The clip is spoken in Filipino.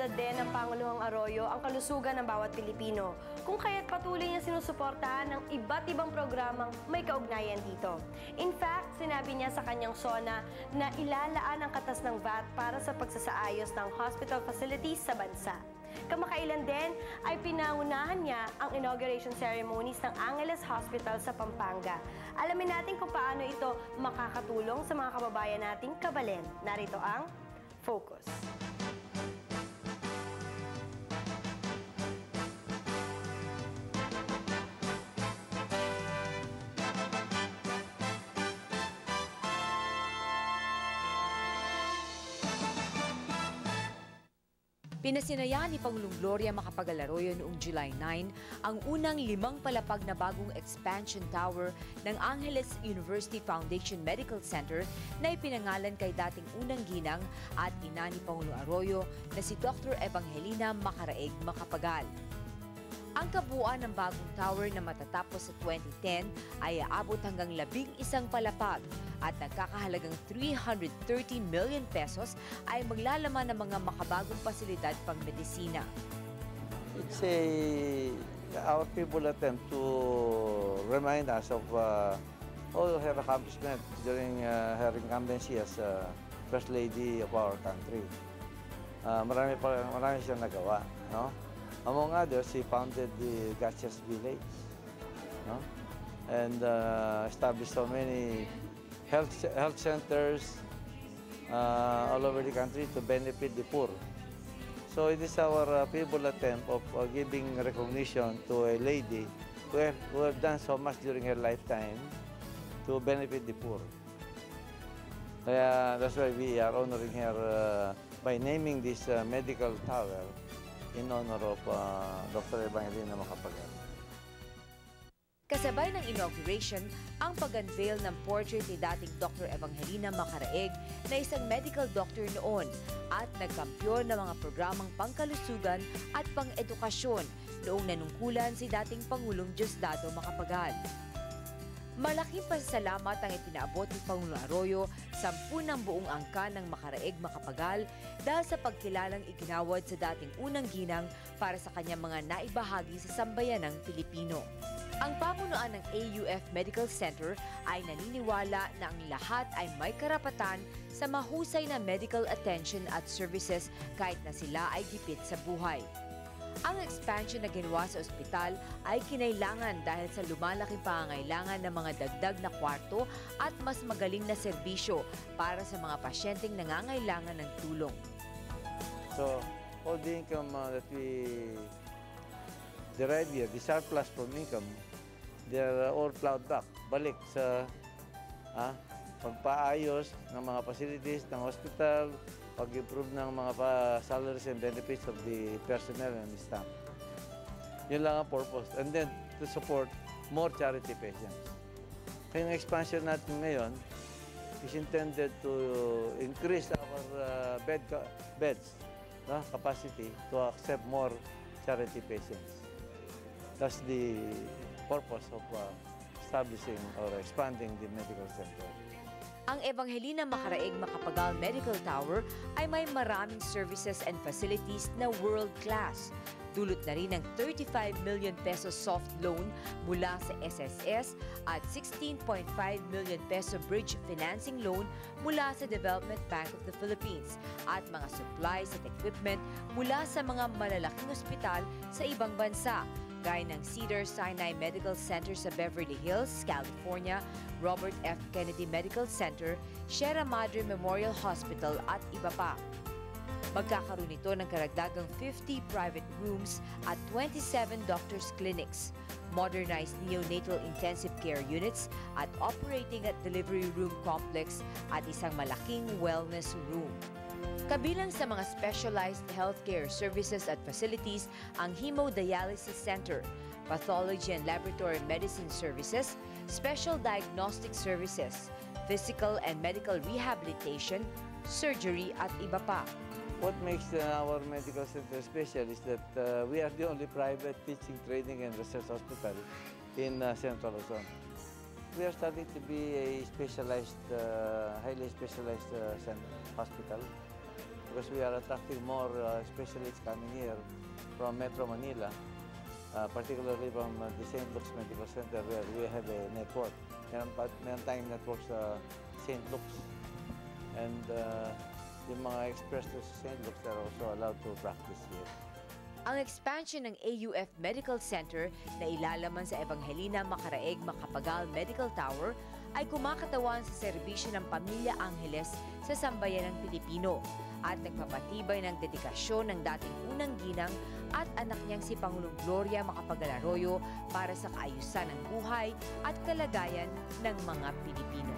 Pinapanood din ng Panguluhang Arroyo ang kalusugan ng bawat Pilipino, kung kaya't patuloy niya sinusuportahan ng iba't ibang programang may kaugnayan dito. In fact, sinabi niya sa kanyang SONA na ilalaan ang katas ng VAT para sa pagsasaayos ng hospital facilities sa bansa. Kamakailan din ay pinangunahan niya ang inauguration ceremonies ng Angeles Hospital sa Pampanga. Alamin natin kung paano ito makakatulong sa mga kababayan nating Kabalen. Narito ang Focus. Pinasinayaan ni Pangulong Gloria Macapagal-Arroyo noong July 9 ang unang 5 palapag na bagong expansion tower ng Angeles University Foundation Medical Center na ipinangalan kay dating unang ginang at ina ni Pangulong Arroyo na si Dr. Evangelina Macaraeg Macapagal. Ang kabuuan ng bagong tower na matatapos sa 2010 ay aabot hanggang 11 palapag at nagkakahalagang 330 million pesos ay maglalaman ng mga makabagong pasilidad pang medisina. It's our people attempt to remind us of all her accomplishments during her incumbency as First Lady of our country. Marami siyang nagawa, no? Among others, she founded the Gatchers Village, no? And established so many health centers all over the country to benefit the poor. So it is our feeble attempt of giving recognition to a lady who have done so much during her lifetime to benefit the poor. That's why we are honoring her by naming this medical tower in honor of Dr. Evangelina Macapagal. Kasabay ng inauguration, ang pag-unveil ng portrait ni dating Dr. Evangelina Macaraeg na isang medical doctor noon at nagkampiyon ng mga programang pangkalusugan at pang-edukasyon noong nanungkulan si dating Pangulong Diosdado Macapagal. Malaking pasasalamat ang ipinaabot ni Pangulong Arroyo sa 10 ng buong angka ng Macaraeg Macapagal dahil sa pagkilalang iginawad sa dating unang ginang para sa kanyang mga naibahagi sa sambayanang Pilipino. Ang pamunuan ng AUF Medical Center ay naniniwala na ang lahat ay may karapatan sa mahusay na medical attention at services kahit na sila ay gipit sa buhay. Ang expansion na ginawa sa ospital ay kinailangan dahil sa lumalaking pangangailangan ng mga dagdag na kwarto at mas magaling na serbisyo para sa mga pasyenteng nangangailangan ng tulong. So, all the income that we derive here, the surplus from income, they're all plowed back. Balik sa pagpaayos ng mga facilities ng hospital, pag-improve ng mga salaries and benefits of the personnel and the staff. Yun lang ang purpose. And then, to support more charity patients. Kaya yung expansion natin ngayon is intended to increase our beds capacity to accept more charity patients. That's the purpose of establishing or expanding the medical center. Ang Evangelina Macaraeg Macapagal Medical Tower ay may maraming services and facilities na world-class. Dulot na rin ng 35 million peso soft loan mula sa SSS at 16.5 million peso bridge financing loan mula sa Development Bank of the Philippines at mga supplies at equipment mula sa mga malalaking ospital sa ibang bansa, gaya ng Cedars-Sinai Medical Center sa Beverly Hills, California, Robert F. Kennedy Medical Center, Sierra Madre Memorial Hospital at iba pa. Magkakaroon ito ng karagdagang 50 private rooms at 27 doctors' clinics, modernized neonatal intensive care units at operating at delivery room complex at isang malaking wellness room. Kabilang sa mga specialized healthcare services at facilities ang Hemodialysis Center, Pathology and Laboratory Medicine Services, Special Diagnostic Services, Physical and Medical Rehabilitation, Surgery at iba pa. What makes our medical center special is that we are the only private teaching, training, and research hospital in Central Luzon. We are starting to be a specialized, highly specialized hospital because we are attracting more specialists coming here from Metro Manila, particularly from the St. Luke's Medical Center where we have a network. Meron tayong network sa St. Luke's. And yung mga express to St. Luke's are also allowed to practice here. Ang expansion ng AUF Medical Center na ilalaman sa Evangelina Macaraeg Macapagal Medical Tower ay kumakatawan sa serbisyo ng Pamilya Angeles sa sambayan ng Pilipino at nagpapatibay ng dedikasyon ng dating unang ginang at anak niyang si Pangulong Gloria Macapagal Arroyo para sa kaayusan ng buhay at kalagayan ng mga Pilipino.